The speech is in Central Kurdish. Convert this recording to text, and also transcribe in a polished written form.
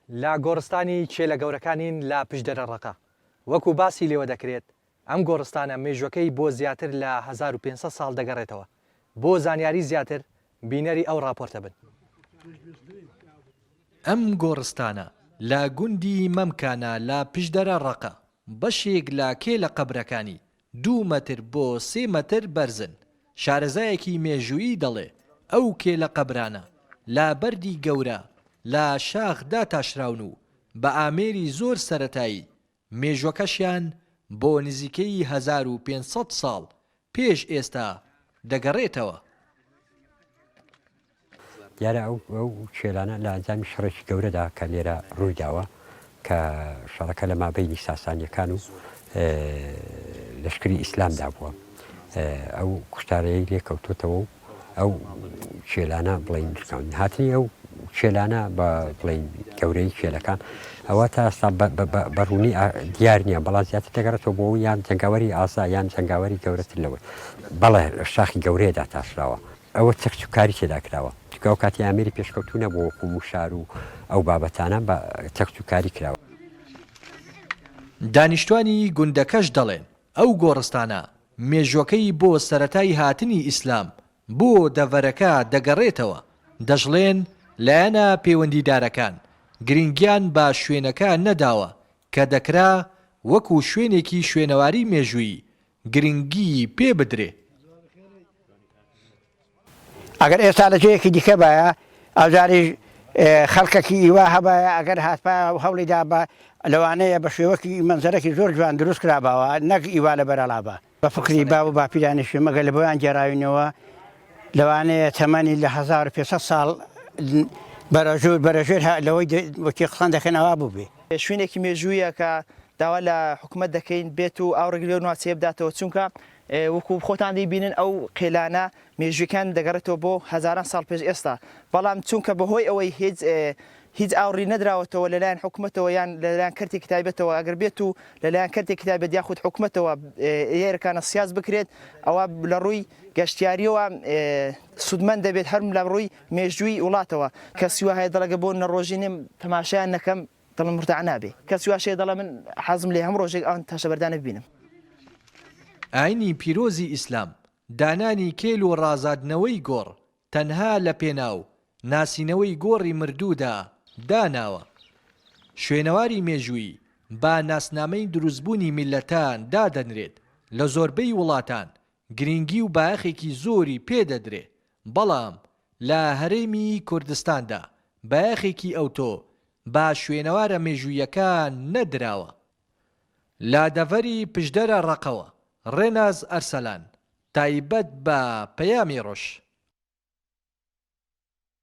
لا گۆڕستانی چێلە گەورەکانین لا پشدەرە ڕەقە وەکو باسی لێوە دەکرێت ئەم گۆڕستانە مێژوەکەی بۆ زیاتر لە 1500 ساڵ دەگەڕێتەوە بۆ زانیاری زیاتر بینەری ئەو راپۆرتە بن. ئەم گۆڕستانە لا گوندی مەمکانە لا پشدەرە ڕەقە بەشێک لا کێ لە قەبرەکانی 2 مەتر بۆ 3 مەتر بەرزن. شارەزایەکی مێژوویی دەڵێ ئەو کێ لە قەبرانە لا بەردی گەورە لا شاخدا تاشراون و بە ئامێری زۆر سەرەتایی مێژوەکەشیان بۆ نزیکەی 1500 ساڵ پێش ئێستا دەگەڕێتەوە. دیارە ئەو شێلانە لە ئەنجامی شەڕێکی گەورەدا کە لێرە ڕوویداوە کە شەڕەکە لە مابەینی ساسانیەکان و لەشکری ئیسلامدا بووە. ئەو کوشتارەیەی لێ کەوتوتەوە و ئەو شێلانە بڵین هاتنی ئەو شێلانە بە بڵین گەورەی شێلەکان ئەوە تا ئێستا بەڕوونی دیار نییە بەڵام زیاتر دەگەڕێتەوە بۆ یان جەنگاوەری ئاسا یان جەنگاوەری گەورەتر لەوە بەڵێ شاخی گەورەیەدا تاشراوە ئەوە تەکچوکاری تێدا کراوە چکە ئەو کاتی ئامێری پێشکەوتو نەبووە وەکو موشار و ئەو بابەتانە بە تەکچوکاری کراوە. دانیشتوانی گوندەکەش دەڵێن ئەو گۆڕستانە مێژوەکەی بۆ سەرەتای هاتنی ئیسلام بۆ دەڤەرەکە دەگەڕێتەوە. دەژڵێن لایەنە پەیوەندیدارەکان گرنگیان بە شوێنەکە نەداوە کە دەکرا وەکو شوێنێکی شوێنەواری مێژووی گرنگی پێ بدرێ. ئەگەر ئێستا لە جێیەکی دیکە بایە ئەوجاری خەڵکێکی ئیوا هەبایە ئەگەر هاتپا هەوڵیدا بە لەوانەیە بە شێوەکی مەنزەرەکی زۆر جوان دروست کراباوە نەک ئیوا لە بەرەڵابە بە فکری با و باپیرانیشی مەگە لە بۆیان گێڕاوینەوە لەوانەیە تەمەنی لە 1500 ساڵ بەرەژێر لەوەی وەکی قسان دەکەنەوە بوو بێ. شوێنێکی مێژوویە کە داوا لە حکوومەت دەکەین بێت و ئاوڕێگلێ نواسیە بداتەوە چونکە وەکو خۆتان دەیبینن ئەو قێلانە مێژوەکان دەگەڕێتەوە بۆ هەزاران ساڵ پێش ئێستا بەڵام چونکە بەهۆی ئەوەی هیچ ئاوڕی نەدراوەتەوە لەلایەن حکوومەتەوە یان لەلایەن کەرتێکی تایبەتەوە ئەگەر بێت و لەلایەن کەرتێکی تایبەت یاخود حکوومەتەوە ئێرەکانە سیاز بکرێت ئەوە لە ڕووی گەشتیاریەوە سودمەند دەبێت هەرم لە ڕووی مێژووی وڵاتەوە کەسی وایە دەڵەگە بۆ نەڕۆژینێم تەماشایان نەکەم دڵم مرتاع نابێ کەسی واشەیە دەڵێ من حەزم لێ هەم ڕۆژێک ئەوان تاشە بەردانە ببینم. ئاینی پیرۆزی ئیسلام دانانی کێل و ڕازاندنەوەی گۆڕ تەنها لە پێناو ناسینەوەی گۆڕی مردوودا داناوە. شوێنەواری مێژووی با ناسنامەی دروستبوونی میلەتان دادەنرێت لە زۆربەی وڵاتان گرنگی و باەخێکی زۆری پێدەدرێ بەڵام لە هەرێمی کوردستاندا باەخێکی ئەوتۆ با شوێنەوارە مێژوویەکان نەدراوە. لا دەڤەری پشدەرە ڕەقەوە ڕێناز ئەرسەلان تایبەت بە پەیامی ڕۆژ.